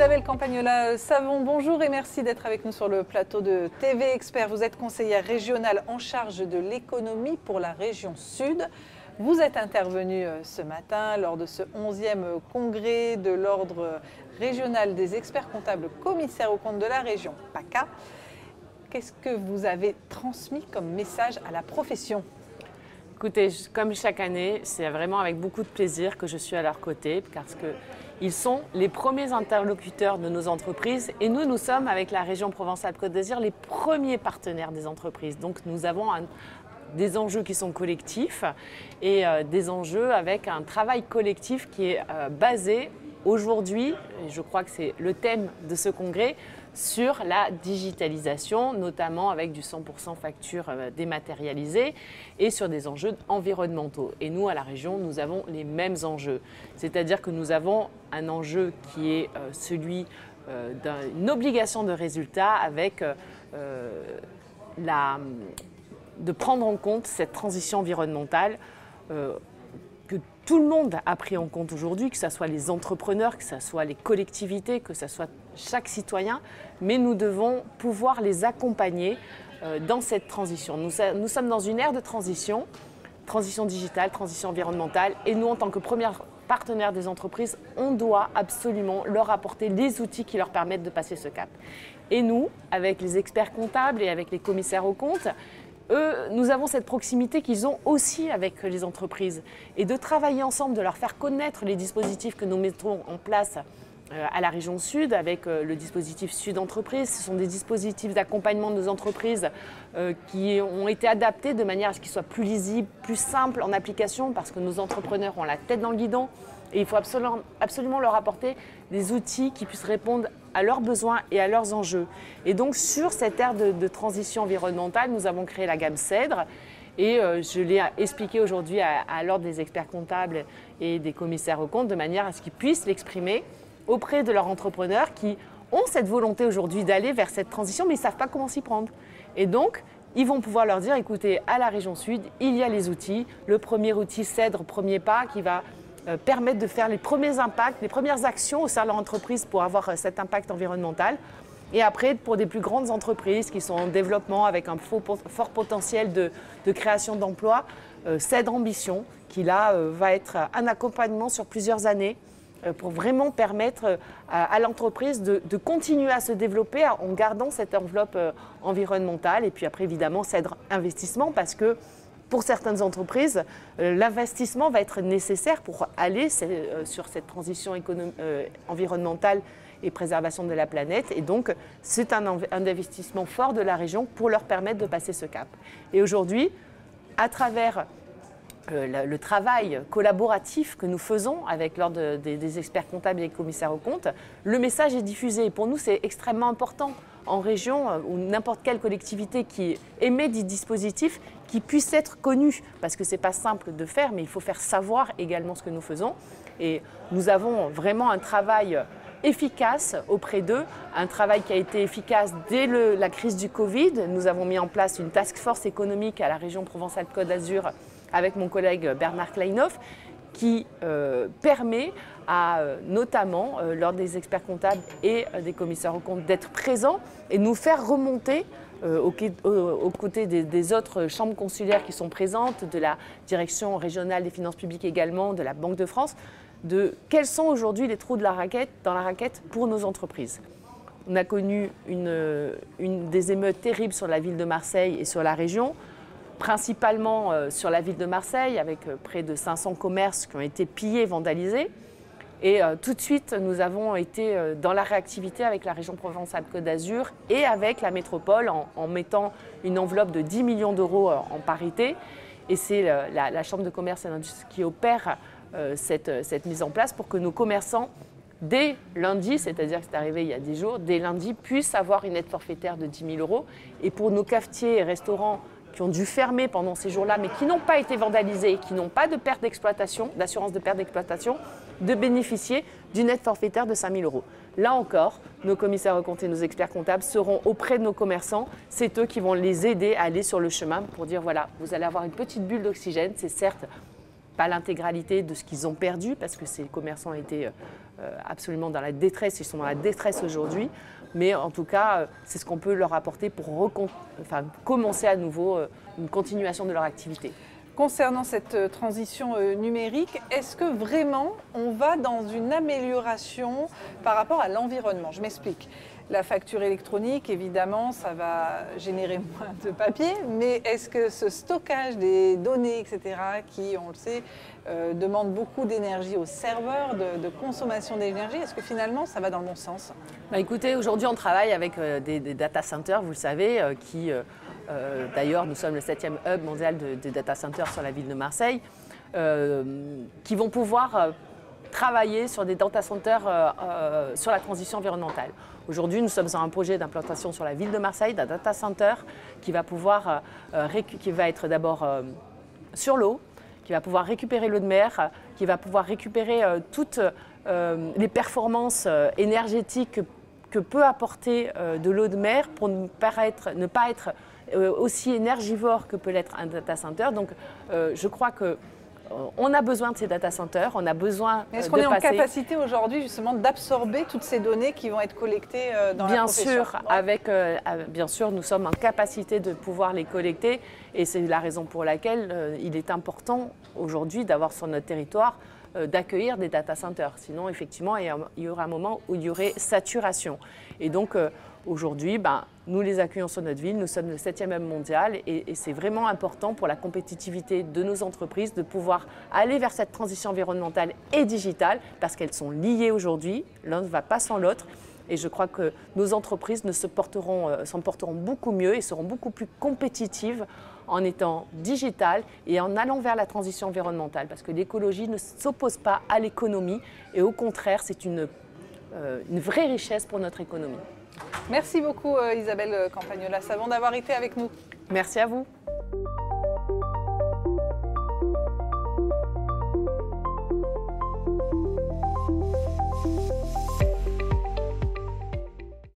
Isabelle Campagnola-Savon, bonjour et merci d'être avec nous sur le plateau de TV Expert. Vous êtes conseillère régionale en charge de l'économie pour la région Sud. Vous êtes intervenue ce matin lors de ce 11e congrès de l'Ordre régional des experts comptables commissaires aux comptes de la région PACA. Qu'est-ce que vous avez transmis comme message à la profession ? Écoutez, comme chaque année, c'est vraiment avec beaucoup de plaisir que je suis à leur côté parce qu'ils sont les premiers interlocuteurs de nos entreprises et nous sommes avec la région Provence-Alpes-Côte d'Azur les premiers partenaires des entreprises. Donc nous avons des enjeux qui sont collectifs et des enjeux avec un travail collectif qui est basé aujourd'hui, et je crois que c'est le thème de ce congrès, sur la digitalisation, notamment avec du 100% facture dématérialisée et sur des enjeux environnementaux. Et nous, à la région, nous avons les mêmes enjeux. C'est-à-dire que nous avons un enjeu qui est celui d'une obligation de résultat avec de prendre en compte cette transition environnementale que tout le monde a pris en compte aujourd'hui, que ce soit les entrepreneurs, que ce soit les collectivités, que ce soit chaque citoyen, mais nous devons pouvoir les accompagner dans cette transition. Nous sommes dans une ère de transition digitale, transition environnementale, et nous, en tant que premier partenaire des entreprises, on doit absolument leur apporter les outils qui leur permettent de passer ce cap. Et nous, avec les experts comptables et avec les commissaires aux comptes, nous avons cette proximité qu'ils ont aussi avec les entreprises et de travailler ensemble, de leur faire connaître les dispositifs que nous mettons en place à la région Sud avec le dispositif Sud Entreprise. Ce sont des dispositifs d'accompagnement de nos entreprises qui ont été adaptés de manière à ce qu'ils soient plus lisibles, plus simples en application parce que nos entrepreneurs ont la tête dans le guidon et il faut absolument leur apporter des outils qui puissent répondre à leurs besoins et à leurs enjeux. Et donc sur cette ère de transition environnementale, nous avons créé la gamme Cèdre et je l'ai expliqué aujourd'hui à l'Ordre des experts comptables et des commissaires aux comptes de manière à ce qu'ils puissent l'exprimer auprès de leurs entrepreneurs qui ont cette volonté aujourd'hui d'aller vers cette transition mais ils ne savent pas comment s'y prendre. Et donc, ils vont pouvoir leur dire, écoutez, à la région Sud, il y a les outils. Le premier outil Cèdre, premier pas, qui va permettre de faire les premiers impacts, les premières actions au sein de leur entreprise pour avoir cet impact environnemental. Et après, pour des plus grandes entreprises qui sont en développement avec un fort potentiel de création d'emplois, Cèdre Ambition, qui là va être un accompagnement sur plusieurs années pour vraiment permettre à l'entreprise de continuer à se développer en gardant cette enveloppe environnementale. Et puis après, évidemment, Cèdre Investissement parce que pour certaines entreprises, l'investissement va être nécessaire pour aller sur cette transition environnementale et préservation de la planète. Et donc, c'est un investissement fort de la région pour leur permettre de passer ce cap. Et aujourd'hui, à travers le travail collaboratif que nous faisons avec l'Ordre des experts comptables et des commissaires aux comptes, le message est diffusé. Et pour nous, c'est extrêmement important en région ou n'importe quelle collectivité qui émet des dispositifs qui puissent être connus. Parce que ce n'est pas simple de faire, mais il faut faire savoir également ce que nous faisons. Et nous avons vraiment un travail efficace auprès d'eux, un travail qui a été efficace dès la crise du Covid. Nous avons mis en place une task force économique à la région Provence-Alpes-Côte d'Azur avec mon collègue Bernard Kleinhoff, qui permet notamment lors des experts comptables et des commissaires aux comptes d'être présents et nous faire remonter aux côtés des autres chambres consulaires qui sont présentes, de la direction régionale des finances publiques également, de la Banque de France, de quels sont aujourd'hui les trous dans la raquette pour nos entreprises. On a connu des émeutes terribles sur la ville de Marseille et sur la région, principalement sur la ville de Marseille, avec près de 500 commerces qui ont été pillés, vandalisés. Et tout de suite, nous avons été dans la réactivité avec la région Provence-Alpes-Côte d'Azur et avec la métropole en mettant une enveloppe de 10 millions d'euros en parité. Et c'est la Chambre de commerce et d'industrie qui opère cette mise en place pour que nos commerçants, dès lundi, c'est-à-dire que c'est arrivé il y a 10 jours, dès lundi, puissent avoir une aide forfaitaire de 10 000 euros. Et pour nos cafetiers et restaurants qui ont dû fermer pendant ces jours-là, mais qui n'ont pas été vandalisés, qui n'ont pas de perte d'exploitation, d'assurance de perte d'exploitation, de bénéficier d'une aide forfaitaire de 5 000 euros. Là encore, nos commissaires aux comptes et nos experts comptables seront auprès de nos commerçants. C'est eux qui vont les aider à aller sur le chemin pour dire voilà, vous allez avoir une petite bulle d'oxygène. C'est certes pas l'intégralité de ce qu'ils ont perdu parce que ces commerçants ont été absolument dans la détresse, ils sont dans la détresse aujourd'hui, mais en tout cas, c'est ce qu'on peut leur apporter pour commencer à nouveau une continuation de leur activité. Concernant cette transition numérique, est-ce que vraiment on va dans une amélioration par rapport à l'environnement? Je m'explique. La facture électronique, évidemment, ça va générer moins de papier, mais est-ce que ce stockage des données, etc., qui, on le sait, demande beaucoup d'énergie aux serveurs, de consommation d'énergie, est-ce que finalement ça va dans le bon sens? Écoutez, aujourd'hui on travaille avec des data centers, vous le savez, d'ailleurs, nous sommes le 7e hub mondial de data centers sur la ville de Marseille, qui vont pouvoir travailler sur des data centers sur la transition environnementale. Aujourd'hui, nous sommes sur un projet d'implantation sur la ville de Marseille d'un data center qui va être d'abord sur l'eau, qui va pouvoir récupérer l'eau de mer, qui va pouvoir récupérer toutes les performances énergétiques que peut apporter de l'eau de mer pour ne pas être aussi énergivore que peut l'être un data center. Donc je crois qu'on a besoin de ces data centers, on a besoin Est-ce qu'on est en capacité aujourd'hui justement d'absorber toutes ces données qui vont être collectées dans la profession? Bien sûr, nous sommes en capacité de pouvoir les collecter et c'est la raison pour laquelle il est important aujourd'hui d'avoir sur notre territoire d'accueillir des data centers. Sinon, effectivement, il y aura un moment où il y aurait saturation. Et donc, aujourd'hui, nous les accueillons sur notre ville. Nous sommes le 7e hub mondial et c'est vraiment important pour la compétitivité de nos entreprises de pouvoir aller vers cette transition environnementale et digitale parce qu'elles sont liées aujourd'hui. L'un ne va pas sans l'autre. Et je crois que nos entreprises s'en porteront beaucoup mieux et seront beaucoup plus compétitives en étant digitales et en allant vers la transition environnementale. Parce que l'écologie ne s'oppose pas à l'économie et au contraire, c'est une vraie richesse pour notre économie. Merci beaucoup Isabelle Campagnola-Savon d'avoir été avec nous. Merci à vous.